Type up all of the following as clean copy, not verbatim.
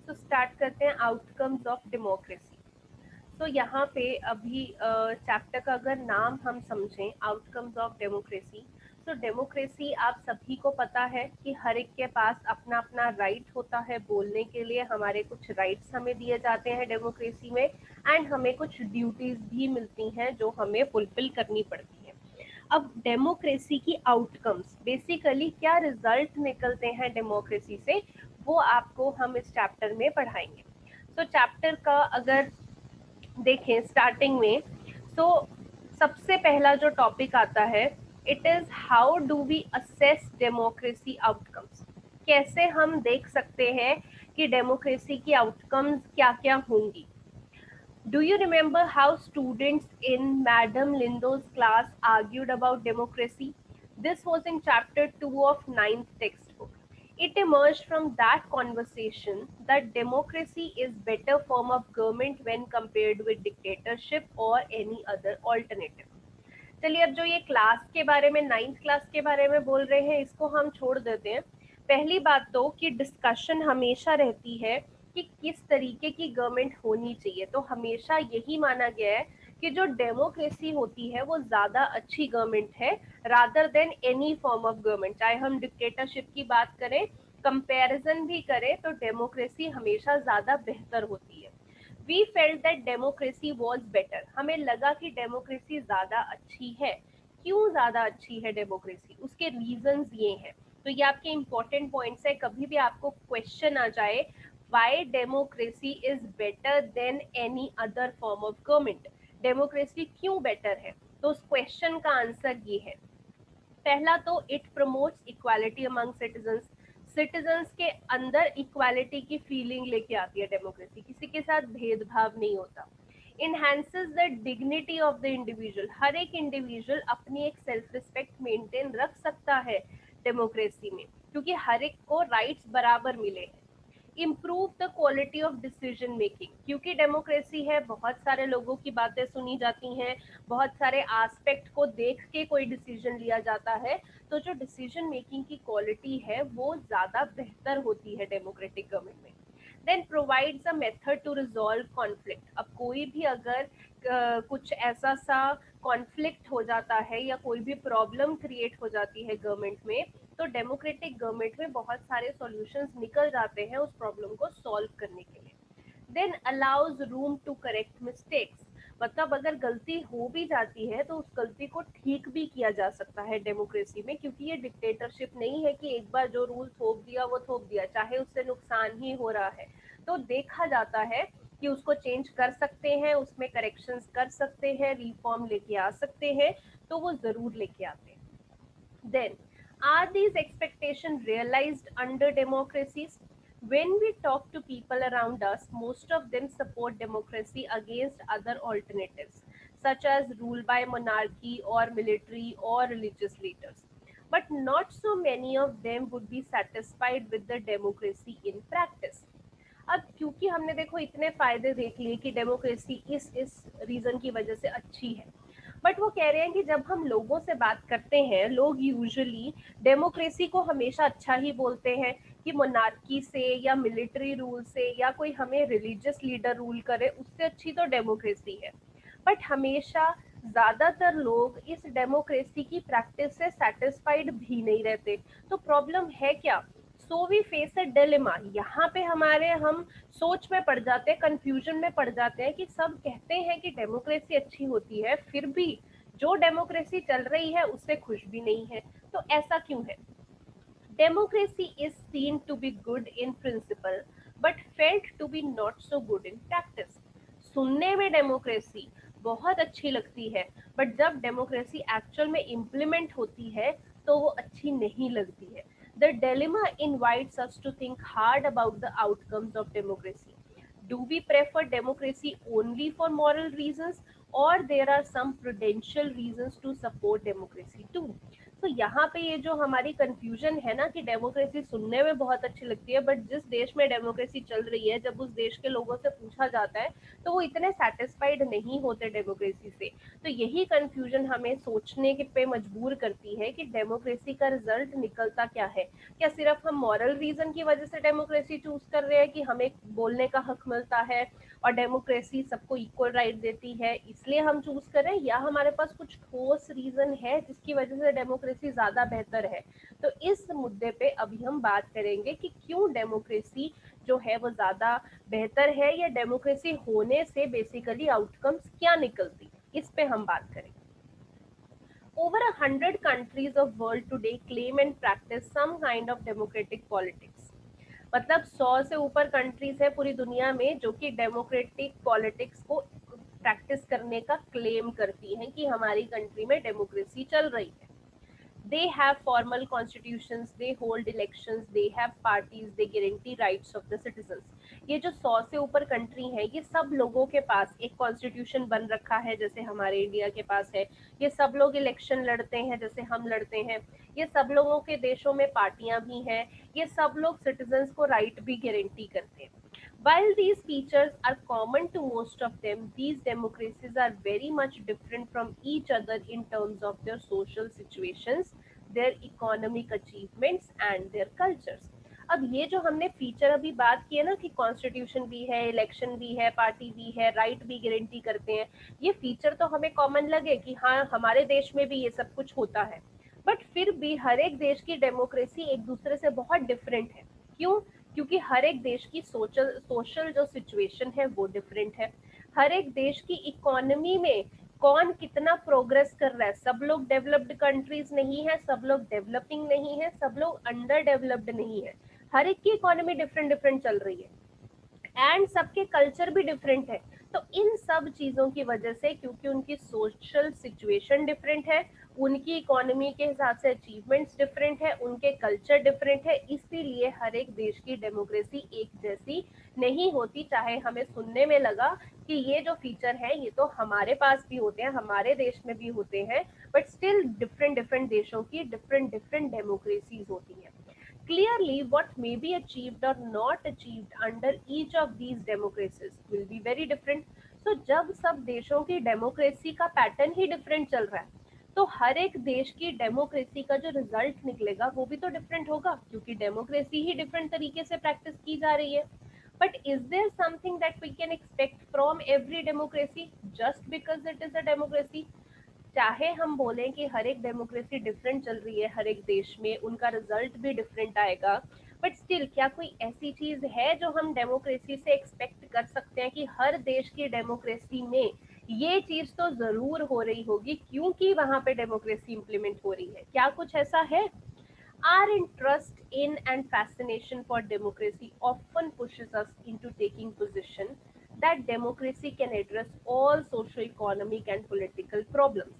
So start करते हैं outcomes of democracy. तो यहाँ पे अभी चैप्टर का अगर नाम हम समझें, आउटकम्स ऑफ डेमोक्रेसी, तो डेमोक्रेसी आप सभी को पता है कि हर एक के पास अपना अपना राइट होता है बोलने के लिए। हमारे कुछ राइट्स हमें दिए जाते हैं डेमोक्रेसी में, एंड हमें कुछ ड्यूटीज भी मिलती हैं जो हमें फुलफिल करनी पड़ती है। अब डेमोक्रेसी की आउटकम्स, बेसिकली क्या रिजल्ट निकलते हैं डेमोक्रेसी से, वो आपको हम इस चैप्टर में पढ़ाएंगे। तो चैप्टर का अगर देखें स्टार्टिंग में, तो सबसे पहला जो टॉपिक आता है, it is how do we assess democracy outcomes. कैसे हम देख सकते हैं कि डेमोक्रेसी की आउटकम्स क्या क्या होंगी। Do you remember how students in Madam Lindo's class argued about democracy? This was in chapter 2 of ninth textbook. It emerged from that conversation that democracy is better form of government when compared with dictatorship or any other alternative. चलिए, अब जो ये class के बारे में, ninth class के बारे में बोल रहे हैं, इसको हम छोड़ देते हैं। पहली बात तो कि डिस्कशन हमेशा रहती है कि किस तरीके की गवर्नमेंट होनी चाहिए। तो हमेशा यही माना गया है कि जो डेमोक्रेसी होती है वो ज़्यादा अच्छी गवर्नमेंट है rather than any form of government. चाहे हम डिक्टेटरशिप की बात करें, कंपैरिजन भी करें, तो डेमोक्रेसी हमेशा ज़्यादा बेहतर होती है। We felt that democracy was better. हमें लगा कि डेमोक्रेसी ज़्यादा अच्छी है। क्यों ज़्यादा अच्छी है डेमोक्रेसी, उसके रीजंस ये हैं। तो ये आपके इंपॉर्टेंट पॉइंट्स है। कभी भी आपको क्वेश्चन आ जाए Y democracy is better than any other form of government, democracy क्यों बेटर है, तो उस क्वेश्चन का आंसर ये है। पहला तो it promotes equality among citizens. Citizens के अंदर इक्वालिटी की फीलिंग लेके आती है डेमोक्रेसी, किसी के साथ भेदभाव नहीं होता। Enhances the dignity of the individual, हर एक इंडिविजुअल अपनी एक सेल्फ रिस्पेक्ट मेंटेन रख सकता है डेमोक्रेसी में, क्योंकि हर एक को राइट्स बराबर मिले हैं। Improve the quality of decision making, क्योंकि डेमोक्रेसी है, बहुत सारे लोगों की बातें सुनी जाती हैं, बहुत सारे एस्पेक्ट को देख के कोई डिसीजन लिया जाता है, तो जो डिसीजन मेकिंग की क्वालिटी है वो ज़्यादा बेहतर होती है डेमोक्रेटिक गवर्नमेंट में। Then provides a method to resolve conflict. अब कोई भी अगर कुछ ऐसा सा कॉन्फ्लिक्ट हो जाता है या कोई भी प्रॉब्लम क्रिएट हो जाती है गवर्नमेंट में, तो डेमोक्रेटिक गवर्नमेंट में बहुत सारे सॉल्यूशंस निकल जाते हैं उस प्रॉब्लम को सॉल्व करने के लिए। Then allows room to correct mistakes, मतलब अगर गलती हो भी जाती है तो उस गलती को ठीक भी किया जा सकता है डेमोक्रेसी में, क्योंकि ये डिक्टेटरशिप नहीं है कि एक बार जो रूल थोप दिया वो थोप दिया, चाहे उससे नुकसान ही हो रहा है तो देखा जाता है कि उसको चेंज कर सकते हैं, उसमें करेक्शंस कर सकते हैं, रिफॉर्म लेके आ सकते हैं, तो वो जरूर लेके आते हैं। Then, are these expectations realized under democracies? When we talk to people around us, most of them support democracy against other alternatives, such as rule by monarchy or military or religious leaders. But not so many of them would be satisfied with the democracy in practice. अब क्योंकि हमने देखो इतने फायदे देख लिए कि democracy इस रीजन की वजह से अच्छी है, बट वो कह रहे हैं कि जब हम लोगों से बात करते हैं, लोग यूजुअली डेमोक्रेसी को हमेशा अच्छा ही बोलते हैं कि मोनार्की से या मिलिट्री रूल से या कोई हमें रिलीजियस लीडर रूल करे उससे अच्छी तो डेमोक्रेसी है। बट हमेशा ज़्यादातर लोग इस डेमोक्रेसी की प्रैक्टिस से सेटिस्फाइड भी नहीं रहते। तो प्रॉब्लम है क्या? So we face a dilemma. यहाँ पे हमारे हम सोच में पड़ जाते हैं, कंफ्यूजन में पड़ जाते हैं कि सब कहते हैं कि डेमोक्रेसी अच्छी होती है, फिर भी जो डेमोक्रेसी चल रही है उससे खुश भी नहीं है। तो ऐसा क्यों है? Democracy is seen to be good in principle but felt to be not so good in practice. सुनने में डेमोक्रेसी बहुत अच्छी लगती है, बट जब डेमोक्रेसी एक्चुअल में इम्प्लीमेंट होती है तो वो अच्छी नहीं लगती है। The dilemma invites us to think hard about the outcomes of democracy. Do we prefer democracy only for moral reasons, or there are some prudential reasons to support democracy too? तो यहाँ पे ये जो हमारी कंफ्यूजन है ना कि democracy सुनने में बहुत अच्छी लगती है, बट जिस देश में डेमोक्रेसी चल रही है, जब उस देश के लोगों से पूछा जाता है तो वो इतने सेटिस्फाइड नहीं होते डेमोक्रेसी से। तो यही कंफ्यूजन हमें सोचने के पे मजबूर करती है कि डेमोक्रेसी का रिजल्ट निकलता क्या है। क्या सिर्फ हम मॉरल रीजन की वजह से डेमोक्रेसी चूज कर रहे हैं कि हमें बोलने का हक मिलता है और डेमोक्रेसी सबको इक्वल राइट देती है, इसलिए हम चूज कर रहे हैं, या हमारे पास कुछ ठोस रीजन है जिसकी वजह से डेमोक्रेसी ज्यादा बेहतर है। तो इस मुद्दे पे अभी हम बात करेंगे कि क्यों डेमोक्रेसी जो है वो ज्यादा बेहतर है, या डेमोक्रेसी होने से बेसिकली आउटकम्स क्या निकलती है, इस पे हम बात करेंगे। Over 100 countries of world today claim and practice some kind of democratic politics. मतलब 100 से ऊपर कंट्रीज है पूरी दुनिया में जो कि डेमोक्रेटिक पॉलिटिक्स को प्रैक्टिस करने का क्लेम करती हैं कि हमारी कंट्री में डेमोक्रेसी चल रही है। They have formal constitutions, they hold elections, they have parties, they guarantee rights of the citizens. ये जो 100 से ऊपर कंट्री है, ये सब लोगों के पास एक कॉन्स्टिट्यूशन बन रखा है जैसे हमारे इंडिया के पास है। ये सब लोग इलेक्शन लड़ते हैं जैसे हम लड़ते हैं। ये सब लोगों के देशों में पार्टियां भी हैं। ये सब लोग सिटीजन्स को राइट भी गारंटी करते हैं। While these features are common to most of them, these democracies are very much different from each other in terms of their social situations, their economic achievements and their cultures. अब ये जो हमने feature अभी बात की है ना कि कॉन्स्टिट्यूशन भी है, इलेक्शन भी है, पार्टी भी है, राइट भी गारंटी करते हैं, ये फीचर तो हमें कॉमन लगे कि हाँ हमारे देश में भी ये सब कुछ होता है, बट फिर भी हर एक देश की डेमोक्रेसी एक दूसरे से बहुत डिफरेंट है। क्यों? क्योंकि हर एक देश की सोशल जो सिचुएशन है वो डिफरेंट है। हर एक देश की इकोनॉमी में कौन कितना प्रोग्रेस कर रहा है। सब लोग डेवलप्ड कंट्रीज नहीं है, सब लोग डेवलपिंग नहीं है, सब लोग अंडर डेवलप्ड नहीं है। हर एक की इकोनॉमी डिफरेंट डिफरेंट चल रही है एंड सबके कल्चर भी डिफरेंट है। तो इन सब चीजों की वजह से, क्योंकि उनकी सोशल सिचुएशन डिफरेंट है, उनकी इकोनॉमी के हिसाब से अचीवमेंट्स डिफरेंट है, उनके कल्चर डिफरेंट है, इसीलिए हर एक देश की डेमोक्रेसी एक जैसी नहीं होती। चाहे हमें सुनने में लगा कि ये जो फीचर है ये तो हमारे पास भी होते हैं, हमारे देश में भी होते हैं, बट स्टिल डिफरेंट डिफरेंट देशों की डिफरेंट डिफरेंट डेमोक्रेसीज होती हैं। Clearly, what may be achieved or not achieved under each of these democracies will be very different. So, जब सब देशों की डेमोक्रेसी का पैटर्न ही डिफरेंट चल रहा है, तो हर एक देश की डेमोक्रेसी का जो रिजल्ट निकलेगा वो भी तो डिफरेंट होगा, क्योंकि डेमोक्रेसी ही डिफरेंट तरीके से प्रैक्टिस की जा रही है। But is there something that we can expect from every democracy just because it is a democracy? चाहे हम बोलें कि हर एक डेमोक्रेसी डिफरेंट चल रही है हर एक देश में, उनका रिजल्ट भी डिफरेंट आएगा, बट स्टिल क्या कोई ऐसी चीज है जो हम डेमोक्रेसी से एक्सपेक्ट कर सकते हैं कि हर देश की डेमोक्रेसी में ये चीज तो जरूर हो रही होगी क्योंकि वहां पे डेमोक्रेसी इंप्लीमेंट हो रही है? क्या कुछ ऐसा है? Our interest in and fascination for democracy often pushes us into taking position that democracy can address all socio-economic and political problems.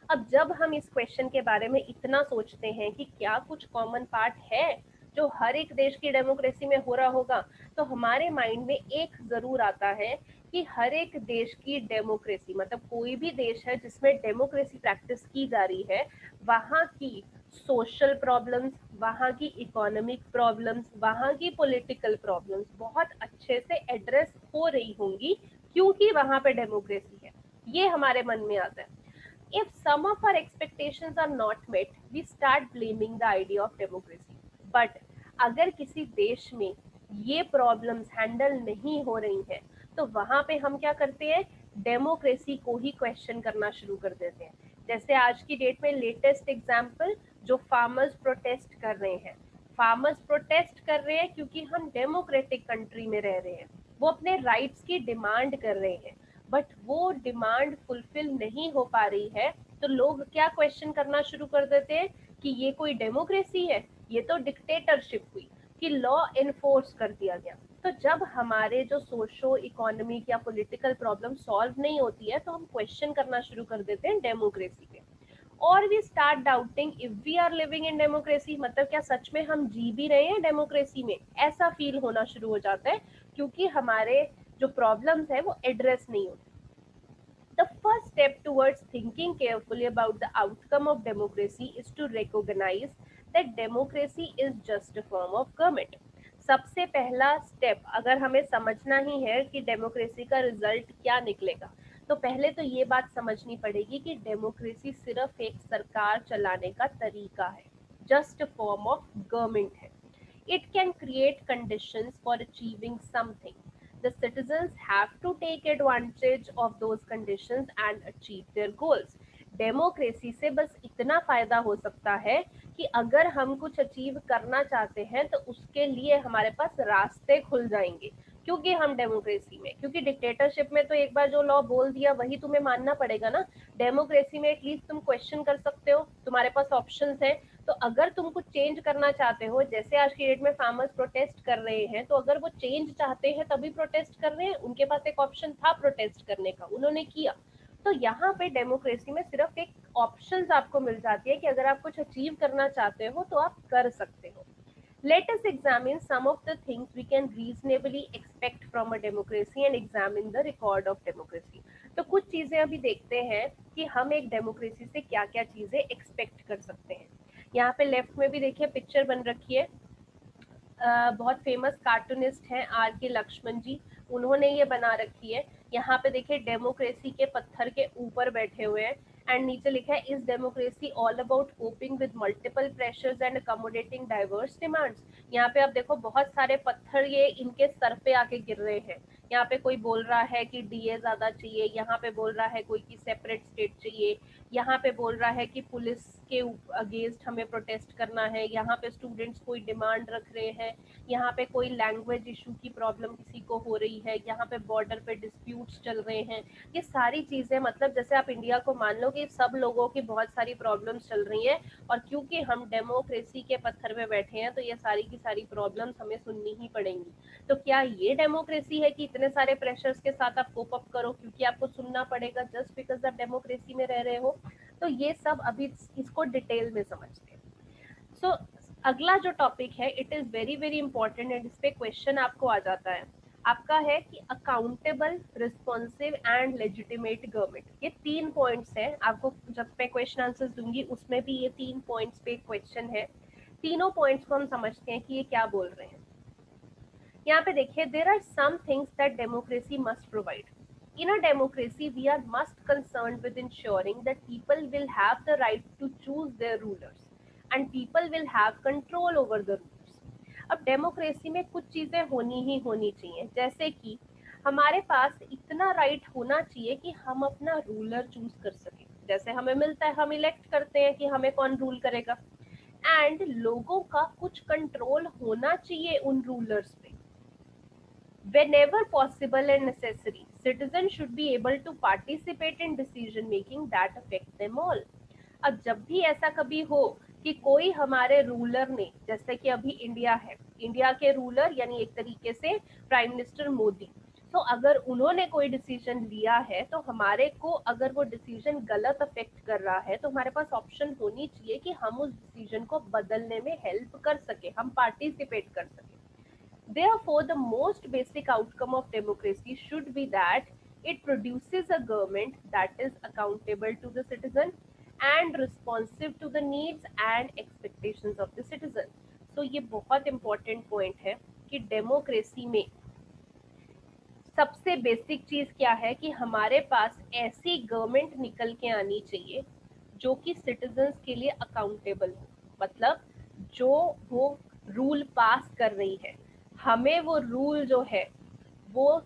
अब जब हम इस क्वेश्चन के बारे में इतना सोचते हैं कि क्या कुछ कॉमन पार्ट है जो हर एक देश की डेमोक्रेसी में हो रहा होगा, तो हमारे माइंड में एक जरूर आता है कि हर एक देश की डेमोक्रेसी, मतलब कोई भी देश है जिसमें डेमोक्रेसी प्रैक्टिस की जा रही है, वहाँ की सोशल प्रॉब्लम्स, वहाँ की इकोनॉमिक प्रॉब्लम्स, वहाँ की पॉलिटिकल प्रॉब्लम्स बहुत अच्छे से एड्रेस हो रही होंगी क्योंकि वहाँ पे डेमोक्रेसी है। ये हमारे मन में आता है। If some of our expectations are not met, we start blaming the idea of democracy. But अगर किसी देश में ये प्रॉब्लम्स हैंडल नहीं हो रही हैं, तो वहां पे हम क्या करते हैं? डेमोक्रेसी को ही क्वेश्चन करना शुरू कर देते हैं। जैसे आज की डेट में लेटेस्ट एग्जाम्पल, जो फार्मर्स प्रोटेस्ट कर रहे हैं। फार्मर्स प्रोटेस्ट कर रहे हैं क्योंकि हम डेमोक्रेटिक कंट्री में रह रहे हैं, वो अपने राइट्स की डिमांड कर रहे हैं, बट वो डिमांड फुलफिल नहीं हो पा रही है, तो लोग क्या क्वेश्चन करना शुरू कर देते हैं कि ये कोई डेमोक्रेसी है? ये तो डिक्टेटरशिप हुई कि लॉ इन्फोर्स कर दिया गया। तो जब हमारे जो सोशो इकोनॉमिक या पॉलिटिकल प्रॉब्लम सॉल्व नहीं होती है, तो हम क्वेश्चन करना शुरू कर देते हैं डेमोक्रेसी पे, और we start doubting if we are living in democracy. मतलब क्या सच में हम जी भी रहे हैं डेमोक्रेसी में? ऐसा फील होना शुरू हो जाता है क्योंकि हमारे जो प्रॉब्लम्स है वो एड्रेस नहीं होते। The first step towards thinking carefully about the outcome of democracy is to recognize that democracy is just a form of government. सबसे पहला स्टेप अगर हमें समझना ही है कि डेमोक्रेसी का रिजल्ट क्या निकलेगा, तो पहले तो ये बात समझनी पड़ेगी कि डेमोक्रेसी सिर्फ एक सरकार चलाने का तरीका है, just a form of government है. It can create conditions for achieving something. The citizens have to take advantage of those conditions and achieve their goals. Democracy से बस इतना फायदा हो सकता है कि अगर हम कुछ अचीव करना चाहते हैं तो उसके लिए हमारे पास रास्ते खुल जाएंगे, क्योंकि हम डेमोक्रेसी में, क्योंकि डिक्टेटरशिप में तो एक बार जो लॉ बोल दिया वही तुम्हें मानना पड़ेगा ना. डेमोक्रेसी में एटलीस्ट तुम क्वेश्चन कर सकते हो, तुम्हारे पास ऑप्शंस है. तो अगर तुम कुछ चेंज करना चाहते हो, जैसे आज की डेट में फार्मर्स प्रोटेस्ट कर रहे हैं, तो अगर वो चेंज चाहते हैं तभी प्रोटेस्ट कर रहे हैं, उनके पास एक ऑप्शन था प्रोटेस्ट करने का, उन्होंने किया. तो यहाँ पे डेमोक्रेसी में सिर्फ एक ऑप्शंस आपको मिल जाती है कि अगर आप कुछ अचीव करना चाहते हो तो आप कर सकते हो. Let us examine some of the things we can reasonably expect from a democracy and examine the record of democracy. तो कुछ चीजें अभी देखते हैं कि हम एक डेमोक्रेसी से क्या क्या चीजें एक्सपेक्ट कर सकते हैं. यहाँ पे लेफ्ट में भी देखिए पिक्चर बन रखी है. बहुत फेमस कार्टूनिस्ट हैं आर के लक्ष्मण जी, उन्होंने ये बना रखी है. यहाँ पे देखिए डेमोक्रेसी के पत्थर के ऊपर बैठे हुए हैं एंड नीचे लिखा है is democracy all about coping with multiple pressures and accommodating diverse demands. यहाँ पे आप देखो बहुत सारे पत्थर ये इनके सर पे आके गिर रहे हैं. यहाँ पे कोई बोल रहा है कि डीए ज्यादा चाहिए, यहाँ पे बोल रहा है कोई की सेपरेट स्टेट चाहिए, यहाँ पे बोल रहा है कि पुलिस के अगेंस्ट हमें प्रोटेस्ट करना है, यहाँ पे स्टूडेंट्स कोई डिमांड रख रहे हैं, यहाँ पे कोई लैंग्वेज इशू की प्रॉब्लम किसी को हो रही है, यहाँ पे बॉर्डर पे डिस्प्यूट्स चल रहे हैं. ये सारी चीजें मतलब जैसे आप इंडिया को मान लो कि सब लोगों की बहुत सारी प्रॉब्लम्स चल रही हैं, और क्योंकि हम डेमोक्रेसी के पत्थर पे बैठे हैं तो ये सारी की सारी प्रॉब्लम्स हमें सुननी ही पड़ेंगी. तो क्या ये डेमोक्रेसी है कि इतने सारे प्रेशर्स के साथ आप कोप अप करो क्योंकि आपको सुनना पड़ेगा जस्ट बिकॉज आप डेमोक्रेसी में रह रहे हो? तो ये सब अभी इसको डिटेल में समझते हैं. सो अगला जो टॉपिक है it is very very important and इस पे क्वेश्चन आपको आ जाता है. आपका है कि accountable, responsive and legitimate government. ये 3 पॉइंट्स हैं. आपको जब मैं क्वेश्चन आंसर्स दूंगी उसमें भी ये 3 पॉइंट्स पे क्वेश्चन है. तीनों पॉइंट्स को हम समझते हैं कि ये क्या बोल रहे हैं. यहाँ पे देखिए there are some things that democracy must provide. In a democracy, we are must concerned with ensuring that people will have the right to choose their rulers and people will have control over the rulers. अब democracy में कुछ चीजें होनी ही होनी चाहिए, जैसे कि हमारे पास इतना राइट होना चाहिए कि हम अपना रूलर चूज कर सकें. जैसे हमें मिलता है, हम इलेक्ट करते हैं कि हमें कौन रूल करेगा, एंड लोगों का कुछ कंट्रोल होना चाहिए उन रूलर्स पे. Whenever possible and necessary, citizens should be able to participate in decision making that affect them all. अब जब भी ऐसा कभी हो कि कोई हमारे रूलर ने, जैसे कि अभी इंडिया है, इंडिया के रूलर यानी एक तरीके से प्राइम मिनिस्टर मोदी, तो अगर उन्होंने कोई डिसीजन लिया है तो हमारे को अगर वो डिसीजन गलत अफेक्ट कर रहा है तो हमारे पास ऑप्शन होनी चाहिए कि हम उस डिसीजन को बदलने में हेल्प कर सके, हम पार्टिसिपेट कर सके. Therefore, the most basic outcome of democracy should be that it produces a government that is accountable to the citizen and responsive to the needs and expectations of the citizen. So ये बहुत important point है कि democracy में सबसे basic चीज क्या है कि हमारे पास ऐसी गवर्नमेंट निकल के आनी चाहिए जो कि सिटीजन्स के लिए अकाउंटेबल हो. मतलब जो वो रूल पास कर रही है, हमें वो रूल जो है वो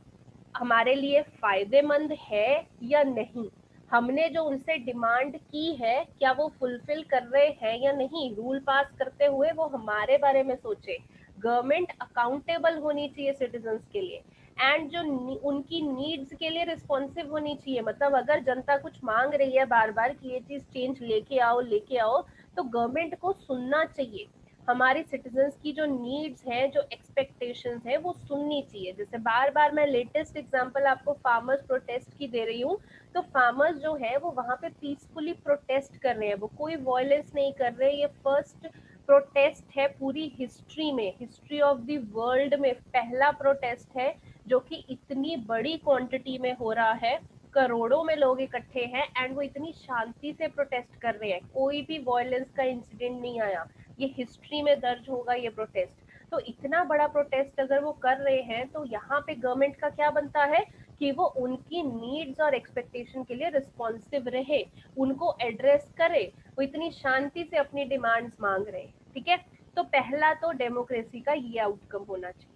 हमारे लिए फायदेमंद है या नहीं, हमने जो उनसे डिमांड की है क्या वो फुलफिल कर रहे हैं या नहीं. रूल पास करते हुए वो हमारे बारे में सोचे. गवर्नमेंट अकाउंटेबल होनी चाहिए सिटीजन्स के लिए, एंड जो उनकी नीड्स के लिए रिस्पॉन्सिव होनी चाहिए. मतलब अगर जनता कुछ मांग रही है बार बार कि ये चीज चेंज लेके आओ, तो गवर्नमेंट को सुनना चाहिए. हमारे सिटीजन्स की जो नीड्स हैं, जो एक्सपेक्टेशंस हैं, वो सुननी चाहिए. जैसे बार बार मैं लेटेस्ट एग्जांपल आपको फार्मर्स प्रोटेस्ट की दे रही हूँ. तो फार्मर्स जो है वो वहाँ पे पीसफुली प्रोटेस्ट कर रहे हैं, वो कोई वायलेंस नहीं कर रहे. ये फर्स्ट प्रोटेस्ट है पूरी हिस्ट्री में, हिस्ट्री ऑफ द वर्ल्ड में पहला प्रोटेस्ट है जो कि इतनी बड़ी क्वांटिटी में हो रहा है करोड़ों में लोग इकट्ठे हैं एंड वो इतनी शांति से प्रोटेस्ट कर रहे हैं, कोई भी वायलेंस का इंसिडेंट नहीं आया, ये हिस्ट्री में दर्ज होगा ये प्रोटेस्ट। तो इतना बड़ा प्रोटेस्ट अगर वो कर रहे हैं तो यहाँ पे गवर्नमेंट का क्या बनता है कि वो उनकी नीड्स और एक्सपेक्टेशन के लिए रिस्पॉन्सिव रहे, उनको एड्रेस करे, वो इतनी शांति से अपनी डिमांड्स मांग रहे हैं, ठीक है। तो पहला तो डेमोक्रेसी का ये आउटकम होना चाहिए।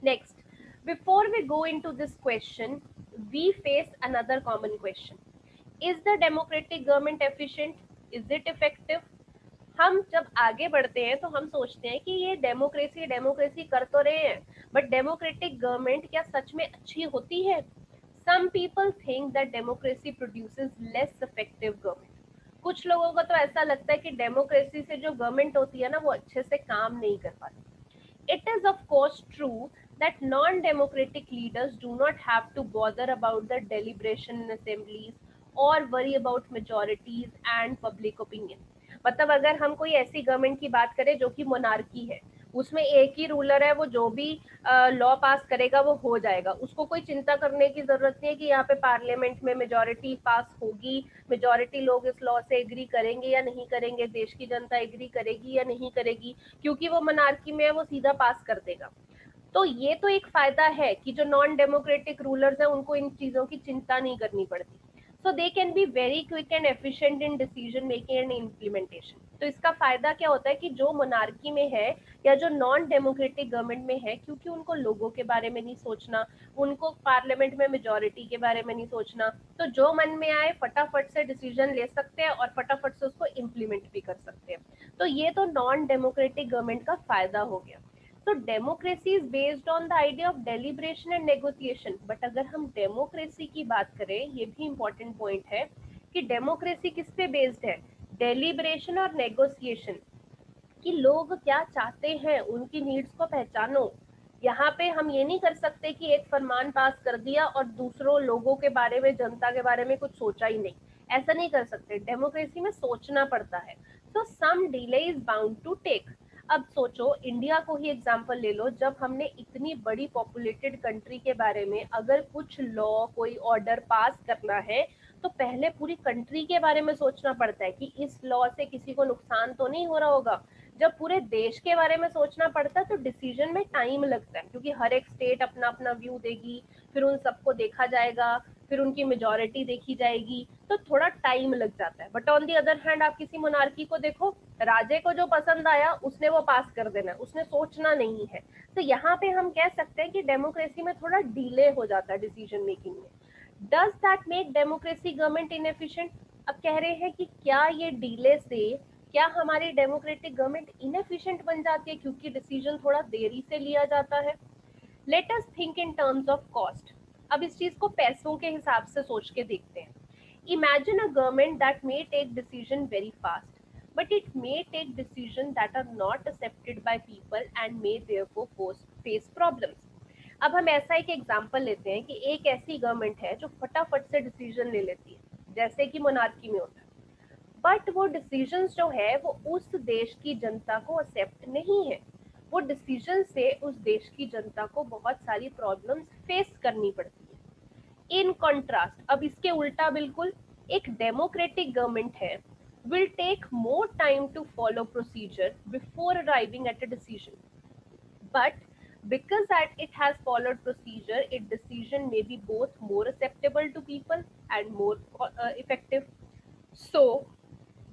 Next, before we go into this question, we face another common question. Is the democratic government efficient? Is it effective? हम जब आगे बढ़ते हैं तो हम सोचते हैं कि ये डेमोक्रेसी डेमोक्रेसी कर तो रहे हैं, बट डेमोक्रेटिक गवर्नमेंट क्या सच में अच्छी होती है? Some people think that democracy produces less effective government. कुछ लोगों को तो ऐसा लगता है कि डेमोक्रेसी से जो गवर्नमेंट होती है ना वो अच्छे से काम नहीं कर पाती। It is of course true that non-democratic leaders do not have to bother about the deliberation in assemblies or worry about majorities and public opinion. मतलब अगर हम कोई ऐसी गवर्नमेंट की बात करें जो कि मोनार्की है, उसमें एक ही रूलर है, वो जो भी लॉ पास करेगा वो हो जाएगा, उसको कोई चिंता करने की जरूरत नहीं है कि यहाँ पे पार्लियामेंट में मेजोरिटी पास होगी, मेजोरिटी लोग इस लॉ से एग्री करेंगे या नहीं करेंगे, देश की जनता एग्री करेगी या नहीं करेगी, क्योंकि वो मोनार्की में है, वो सीधा पास कर देगा। तो ये तो एक फायदा है कि जो नॉन डेमोक्रेटिक रूलर्स हैं उनको इन चीजों की चिंता नहीं करनी पड़ती, so they can be very quick and efficient in decision making and implementation. तो इसका फायदा क्या होता है कि जो मोनार्की में है या जो नॉन डेमोक्रेटिक गवर्नमेंट में है, क्योंकि उनको लोगों के बारे में नहीं सोचना, उनको पार्लियामेंट में मेजोरिटी के बारे में नहीं सोचना, तो जो मन में आए फटाफट से डिसीजन ले सकते हैं और फटाफट से उसको इम्प्लीमेंट भी कर सकते हैं। तो ये तो नॉन डेमोक्रेटिक गवर्नमेंट का फायदा हो गया। तो democracy is based on the idea of deliberation and negotiation. But अगर हम डेमोक्रेसी की बात करें, ये भी इंपॉर्टेंट पॉइंट है कि डेमोक्रेसी किस पे बेस्ड है, डेलिब्रेशन और नेगोशिएशन, कि लोग क्या चाहते हैं, उनकी नीड्स को पहचानो। यहाँ पे हम ये नहीं कर सकते कि एक फरमान पास कर दिया और दूसरों लोगों के बारे में, जनता के बारे में कुछ सोचा ही नहीं, ऐसा नहीं कर सकते, डेमोक्रेसी में सोचना पड़ता है। तो some delay is bound to take. अब सोचो, इंडिया को ही एग्जांपल ले लो, जब हमने इतनी बड़ी पॉपुलेटेड कंट्री के बारे में अगर कुछ लॉ कोई ऑर्डर पास करना है तो पहले पूरी कंट्री के बारे में सोचना पड़ता है कि इस लॉ से किसी को नुकसान तो नहीं हो रहा होगा। जब पूरे देश के बारे में सोचना पड़ता है तो डिसीजन में टाइम लगता है, क्योंकि हर एक स्टेट अपना अपना व्यू देगी, फिर उन सबको देखा जाएगा, फिर उनकी मेजोरिटी देखी जाएगी, तो थोड़ा टाइम लग जाता है। But on the other hand आप किसी मोनार्की को देखो, राजे को जो पसंद आया उसने वो पास कर देना है, उसने सोचना नहीं है। तो यहाँ पे हम कह सकते हैं कि डेमोक्रेसी में थोड़ा डिले हो जाता है डिसीजन मेकिंग में। Does that make democracy government inefficient? अब कह रहे हैं कि क्या ये डिले से क्या हमारी डेमोक्रेटिक गवर्नमेंट इनएफिशिएंट बन जाती है क्योंकि डिसीजन थोड़ा देरी से लिया जाता है? Let us think in terms of cost. अब इस चीज को पैसों के हिसाब से सोच के देखते हैं। Imagine a government that may take decision very fast, but it may take decision that are not accepted by people and may therefore face problems. अब हम ऐसा एक एग्जांपल लेते हैं कि एक ऐसी गवर्नमेंट है जो फटाफट से डिसीजन ले लेती है, जैसे कि मोनार्की में होता है, बट वो डिसीजंस जो है वो उस देश की जनता को एक्सेप्ट नहीं है, वो डिसीजन से उस देश की जनता को बहुत सारी प्रॉब्लम्स फेस करनी पड़ती है। इन कॉन्ट्रास्ट, अब इसके उल्टा बिल्कुल, एक डेमोक्रेटिक गवर्नमेंट है will take more time to follow procedure before arriving at a decision, but because that it has followed procedure, its decision may be both more acceptable to people and more effective. So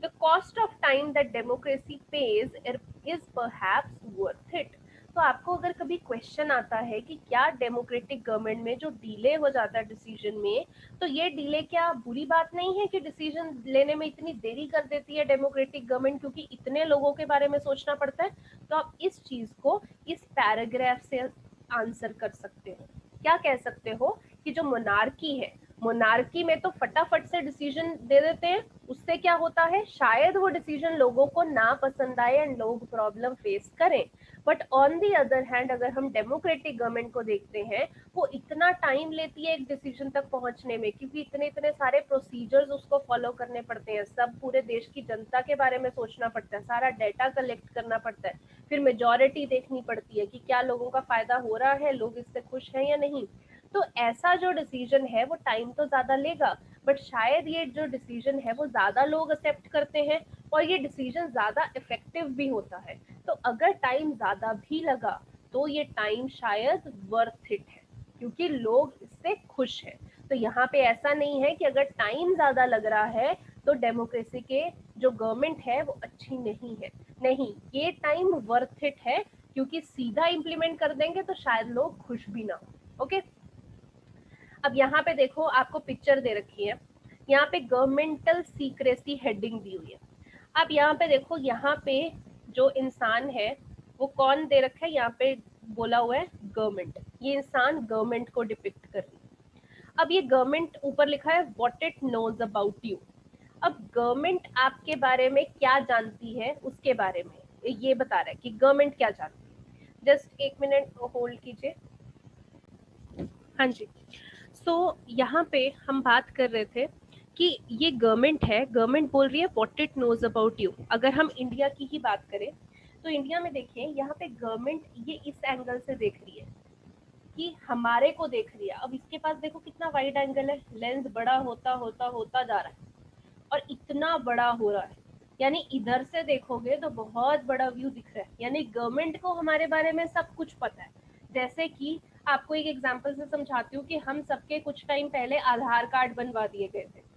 the cost of time that democracy pays is perhaps worth it. तो आपको अगर कभी question आता है कि क्या democratic government में जो डिले हो जाता है डिसीजन में, तो ये डिले क्या बुरी बात नहीं है कि डिसीजन लेने में इतनी देरी कर देती है डेमोक्रेटिक गवर्नमेंट क्योंकि इतने लोगों के बारे में सोचना पड़ता है? तो आप इस चीज को इस पैराग्राफ से आंसर कर सकते हो। क्या कह सकते हो कि जो मोनार्की है, मोनार्की में तो फटाफट से डिसीजन दे देते हैं, उससे क्या होता है, शायद वो डिसीजन लोगों को ना पसंद आए एंड लोग प्रॉब्लम फेस करें। But on the other hand अगर हम डेमोक्रेटिक गवर्नमेंट को देखते हैं, वो इतना टाइम लेती है एक डिसीजन तक पहुंचने में, क्योंकि इतने इतने सारे प्रोसीजर्स उसको फॉलो करने पड़ते हैं, सब पूरे देश की जनता के बारे में सोचना पड़ता है, सारा डेटा कलेक्ट करना पड़ता है, फिर मेजोरिटी देखनी पड़ती है कि क्या लोगों का फायदा हो रहा है, लोग इससे खुश हैं या नहीं। तो ऐसा जो डिसीजन है वो टाइम तो ज्यादा लेगा, बट शायद ये जो डिसीजन है वो ज्यादा लोग एक्सेप्ट करते हैं और ये डिसीजन ज्यादा इफेक्टिव भी होता है। तो अगर टाइम ज्यादा भी लगा तो ये टाइम शायद वर्थ इट है, क्योंकि लोग इससे खुश हैं। तो यहाँ पे ऐसा नहीं है कि अगर टाइम ज्यादा लग रहा है तो डेमोक्रेसी के जो गवर्नमेंट है वो अच्छी नहीं है। नहीं, ये टाइम वर्थ इट है, क्योंकि सीधा इम्प्लीमेंट कर देंगे तो शायद लोग खुश भी ना हो। ओके, अब यहाँ पे देखो, आपको पिक्चर दे रखी है, यहाँ पे गवर्नमेंटल सीक्रेसी हेडिंग दी हुई है। अब यहाँ पे देखो, यहाँ पे जो इंसान है वो कौन दे रखा है, यहाँ पे बोला हुआ है गवर्नमेंट। ये इंसान गवर्नमेंट को डिपिक्ट कर रही है। अब ये गवर्नमेंट ऊपर लिखा है what it knows about you. अब गवर्नमेंट आपके बारे में क्या जानती है उसके बारे में ये बता रहा है कि गवर्नमेंट क्या जानती है। जस्ट एक मिनट होल्ड कीजिए। हाँ जी, सो यहाँ पे हम बात कर रहे थे कि ये गवर्नमेंट है, गवर्नमेंट बोल रही है what it knows about you. अगर हम इंडिया की ही बात करें तो इंडिया में देखिए, यहाँ पे गवर्नमेंट ये इस एंगल से देख रही है कि हमारे को देख रही है। अब इसके पास देखो कितना वाइड एंगल है, लेंस बड़ा होता होता होता जा रहा है और इतना बड़ा हो रहा है, यानी इधर से देखोगे तो बहुत बड़ा व्यू दिख रहा है। यानी गवर्नमेंट को हमारे बारे में सब कुछ पता है। जैसे कि आपको एक एग्जांपल से समझाती हूँ कि हम सबके कुछ टाइम पहले आधार कार्ड बनवा दिए गए थे।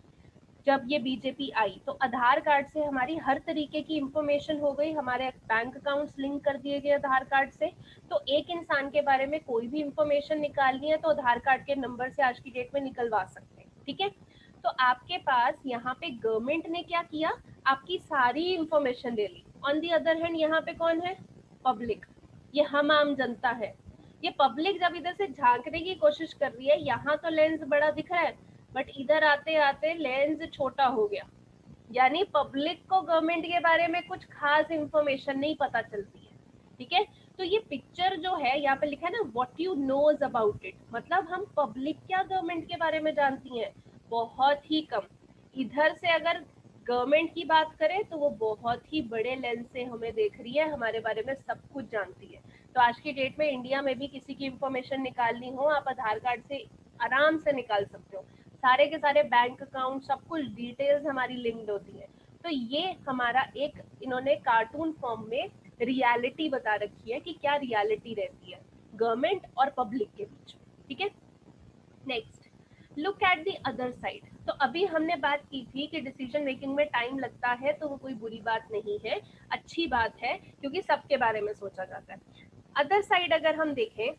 जब ये बीजेपी आई तो आधार कार्ड से हमारी हर तरीके की इंफॉर्मेशन हो गई, हमारे बैंक अकाउंट्स लिंक कर दिए गए आधार कार्ड से। तो एक इंसान के बारे में कोई भी इंफॉर्मेशन निकालनी है तो आधार कार्ड के नंबर से आज की डेट में निकलवा सकते हैं। ठीक है, तो आपके पास यहाँ पे गवर्नमेंट ने क्या किया, आपकी सारी इंफॉर्मेशन ले ली। ऑन दी अदर हैंड यहाँ पे कौन है, पब्लिक, ये हम आम जनता है। ये पब्लिक जब इधर से झांकने की कोशिश कर रही है, यहाँ तो लेंस बड़ा दिख रहा है बट इधर आते आते लेंस छोटा हो गया। यानी पब्लिक को गवर्नमेंट के बारे में कुछ खास इंफॉर्मेशन नहीं पता चलती है। ठीक है, तो ये पिक्चर जो है यहाँ पे लिखा है ना what you know about it, मतलब हम पब्लिक क्या गवर्नमेंट के बारे में जानती हैं, बहुत ही कम। इधर से अगर गवर्नमेंट की बात करें तो वो बहुत ही बड़े लेंस से हमें देख रही है, हमारे बारे में सब कुछ जानती है। तो आज की डेट में इंडिया में भी किसी की इंफॉर्मेशन निकालनी हो, आप आधार कार्ड से आराम से निकाल सकते हो। सारे के सारे बैंक अकाउंट सब कुछ डिटेल्स हमारी लिंक्ड होती है। तो ये हमारा एक इन्होंने कार्टून फॉर्म में रियलिटी बता रखी है कि क्या रियलिटी रहती है गवर्नमेंट और पब्लिक के बीच। ठीक है, next, look at the other side. तो अभी हमने बात की थी कि डिसीजन मेकिंग में टाइम लगता है तो वो कोई बुरी बात नहीं है, अच्छी बात है, क्योंकि सबके बारे में सोचा जाता है। अदर साइड अगर हम देखें,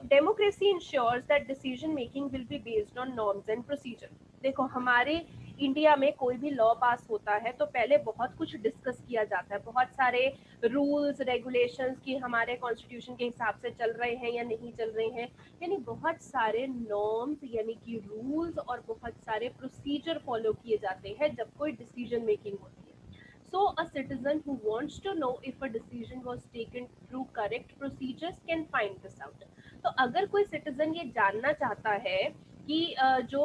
democracy ensures that decision making will be based on norms and procedure। देखो, हमारे इंडिया में कोई भी लॉ पास होता है तो पहले बहुत कुछ डिस्कस किया जाता है, बहुत सारे रूल्स रेगुलेशंस कि हमारे कॉन्स्टिट्यूशन के हिसाब से चल रहे हैं या नहीं चल रहे हैं। यानी बहुत सारे नॉर्म्स यानी कि रूल्स और बहुत सारे प्रोसीजर फॉलो किए जाते हैं जब कोई डिसीजन मेकिंग होती है। So, a citizen who wants to know if a decision was taken through correct procedures can find this out। तो अगर कोई सिटीजन ये जानना चाहता है कि जो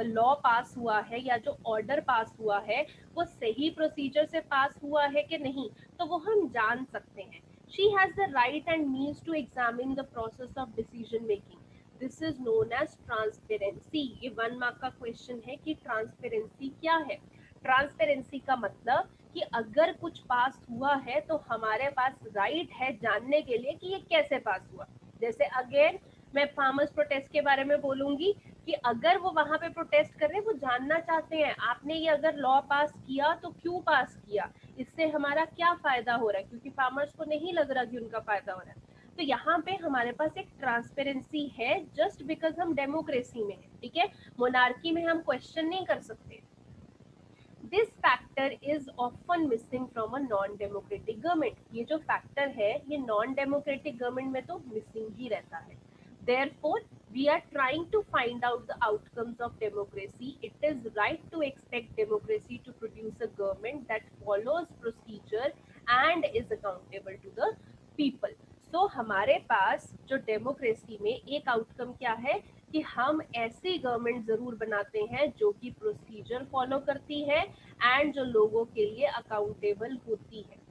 लॉ पास हुआ है या जो ऑर्डर पास हुआ है वो सही प्रोसीजर से पास हुआ है कि नहीं, तो वो हम जान सकते हैं। She has the right and means to examine the process of decision making. This is known as transparency. ये 1 मार्क का क्वेश्चन है कि ट्रांसपेरेंसी क्या है। ट्रांसपेरेंसी का मतलब कि अगर कुछ पास हुआ है तो हमारे पास राइट है जानने के लिए कि ये कैसे पास हुआ। जैसे अगेन मैं फार्मर्स प्रोटेस्ट के बारे में बोलूंगी कि अगर वो वहां पे प्रोटेस्ट कर रहे हैं, वो जानना चाहते हैं आपने ये अगर लॉ पास किया तो क्यों पास किया, इससे हमारा क्या फायदा हो रहा है, क्योंकि फार्मर्स को नहीं लग रहा कि उनका फायदा हो रहा है। तो यहाँ पे हमारे पास एक ट्रांसपेरेंसी है जस्ट बिकॉज हम डेमोक्रेसी में है। ठीक है, मोनार्की में हम क्वेश्चन नहीं कर सकते। This factor is often missing from a non democratic government. ये जो फैक्टर है ये नॉन डेमोक्रेटिक गवर्नमेंट में तो मिसिंग ही रहता है। Therefore, we are trying to find out the outcomes of democracy. It is right to expect democracy to produce a government that follows procedure and is accountable to the people. So, हमारे पास जो democracy में एक outcome क्या है कि हम ऐसी government जरूर बनाते हैं जो कि प्रोसीजर फॉलो करती है एंड जो लोगों के लिए अकाउंटेबल होती है।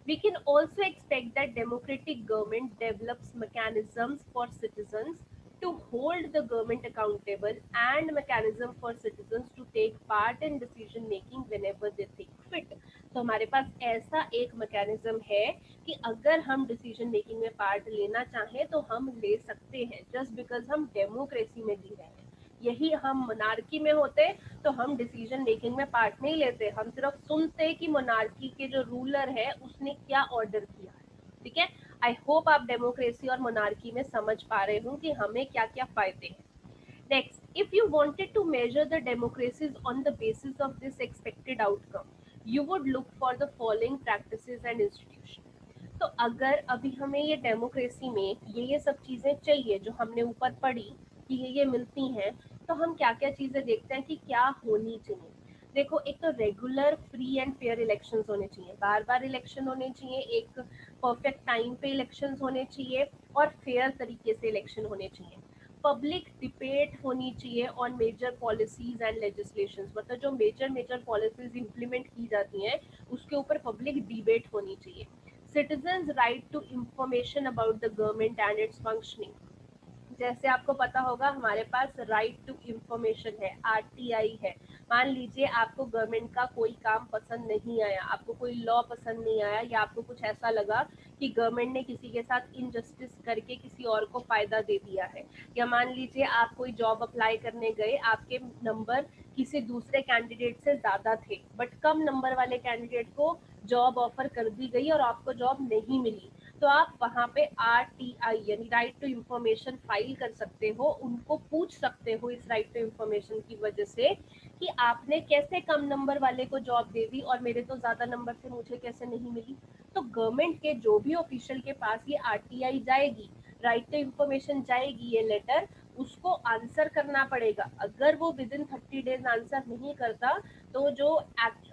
We can also expect that democratic government develops mechanisms for citizens to hold the government accountable and mechanism for citizens to take part in decision making whenever they think fit. तो हमारे पास ऐसा एक mechanism है कि अगर हम decision making में part लेना चाहें तो हम ले सकते हैं, जस्ट बिकॉज हम डेमोक्रेसी में जी रहे हैं। यही हम मोनार्की में होते तो हम डिसीजन मेकिंग में पार्ट नहीं लेते, हम सिर्फ सुनते कि मोनार्की के जो रूलर है उसने क्या ऑर्डर किया है। ठीक है, आई होप आप डेमोक्रेसी और मोनार्की में समझ पा रहे हो कि हमें क्या क्या फायदे हैं। Next, if you wanted to measure the democracies on the basis of this expected outcome, you would look for the following practices and institutions. तो अगर अभी हमें ये डेमोक्रेसी में ये सब चीज़ें चाहिए जो हमने ऊपर पढ़ी कि ये मिलती हैं, तो हम क्या क्या चीज़ें देखते हैं कि क्या होनी चाहिए। देखो, एक तो regular free and fair elections होने चाहिए, बार बार इलेक्शन होने चाहिए, एक परफेक्ट टाइम पे इलेक्शंस होने चाहिए और फेयर तरीके से इलेक्शन होने चाहिए। पब्लिक डिबेट होनी चाहिए on major policies and legislations, मतलब जो मेजर पॉलिसीज इंप्लीमेंट की जाती हैं उसके ऊपर पब्लिक डिबेट होनी चाहिए। Citizens right to information about the government and its functioning, जैसे आपको पता होगा हमारे पास राइट टू इंफॉर्मेशन है, आरटीआई है। मान लीजिए आपको गवर्नमेंट का कोई काम पसंद नहीं आया, आपको कोई लॉ पसंद नहीं आया, या आपको कुछ ऐसा लगा कि गवर्नमेंट ने किसी के साथ इनजस्टिस करके किसी और को फायदा दे दिया है, या मान लीजिए आप कोई जॉब अप्लाई करने गए, आपके नंबर किसी दूसरे कैंडिडेट से ज्यादा थे बट कम नंबर वाले कैंडिडेट को जॉब ऑफर कर दी गई और आपको जॉब नहीं मिली, तो आप वहाँ पे आरटीआई यानी राइट टू इंफॉर्मेशन फाइल कर सकते हो, उनको पूछ सकते हो इस राइट टू इंफॉर्मेशन की वजह से कि आपने कैसे कम नंबर वाले को जॉब दे दी और मेरे तो ज्यादा नंबर थे, मुझे कैसे नहीं मिली। तो गवर्नमेंट के जो भी ऑफिशियल के पास ये आरटीआई जाएगी, राइट टू इंफॉर्मेशन जाएगी, ये लेटर उसको आंसर करना पड़ेगा। अगर वो विद इन 30 डेज आंसर नहीं करता तो जो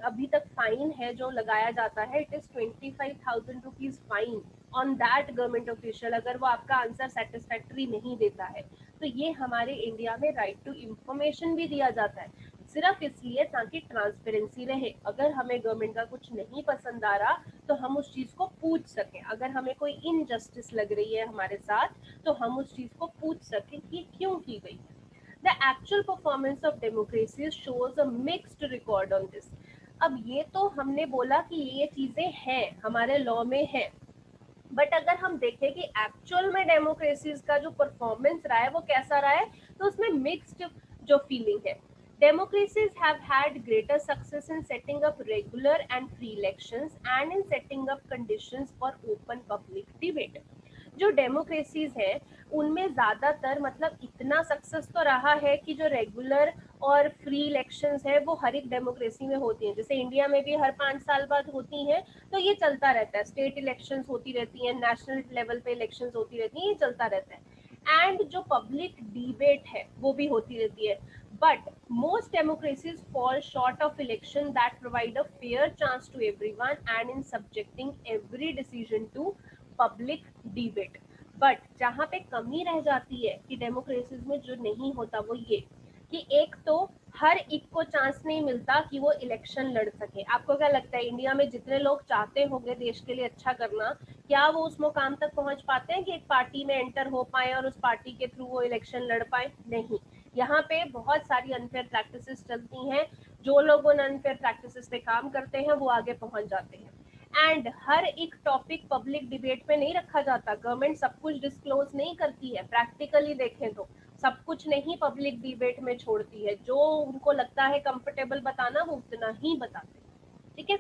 अभी तक फाइन है जो लगाया जाता है, it is 25,000 rupees fine on that government official, अगर वो आपका आंसर सेटिस्फैक्ट्री नहीं देता है। तो ये हमारे इंडिया में राइट टू इंफॉर्मेशन भी दिया जाता है सिर्फ इसलिए ताकि ट्रांसपेरेंसी रहे। अगर हमें गवर्नमेंट का कुछ नहीं पसंद आ रहा तो हम उस चीज को पूछ सकें, अगर हमें कोई इनजस्टिस लग रही है हमारे साथ तो हम उस चीज को पूछ सकें कि क्यों की गई है। The actual performance of democracy shows a mixed record on this. अब ये तो हमने बोला कि ये चीजें हैं हमारे लॉ में है, बट अगर हम देखें कि एक्चुअल में डेमोक्रेसीज का जो परफॉर्मेंस रहा है वो कैसा रहा है, तो उसमें मिक्स्ड जो फीलिंग है। Democracies have had greater success in setting up regular and free elections and in setting up conditions for open public debate. जो डेमोक्रेसीज हैं उनमें ज़्यादातर मतलब इतना सक्सेस तो रहा है कि जो रेगुलर और फ्री इलेक्शंस है वो हर एक डेमोक्रेसी में होती हैं, जैसे इंडिया में भी हर 5 साल बाद होती हैं, तो ये चलता रहता है। स्टेट इलेक्शंस होती रहती हैं, नेशनल लेवल पे इलेक्शंस होती रहती हैं, ये चलता रहता है। एंड जो पब्लिक डिबेट है वो भी होती रहती है, but most democracies fall short of election that provide a fair chance to everyone and in subjecting every decision to public debate. But जहाँ पे कमी रह जाती है कि डेमोक्रेसीज में जो नहीं होता वो ये कि एक तो हर एक को चांस नहीं मिलता कि वो इलेक्शन लड़ सके। आपको क्या लगता है इंडिया में जितने लोग चाहते होंगे देश के लिए अच्छा करना, क्या वो उस मुकाम तक पहुंच पाते हैं कि एक पार्टी में एंटर हो पाए और उस पार्टी के थ्रू वो इलेक्शन लड़ पाए? नहीं। यहाँ पे बहुत सारी अनफेयर प्रैक्टिसेस चलती हैं, जो लोग उन अनफेयर प्रैक्टिसेस पे काम करते हैं वो आगे पहुंच जाते हैं। एंड हर एक टॉपिक पब्लिक डिबेट में नहीं रखा जाता, गवर्नमेंट सब कुछ डिस्क्लोज नहीं करती है। प्रैक्टिकली देखें तो सब कुछ नहीं पब्लिक डिबेट में छोड़ती है, जो उनको लगता है कंफर्टेबल बताना वो उतना ही बताते हैं। ठीक है,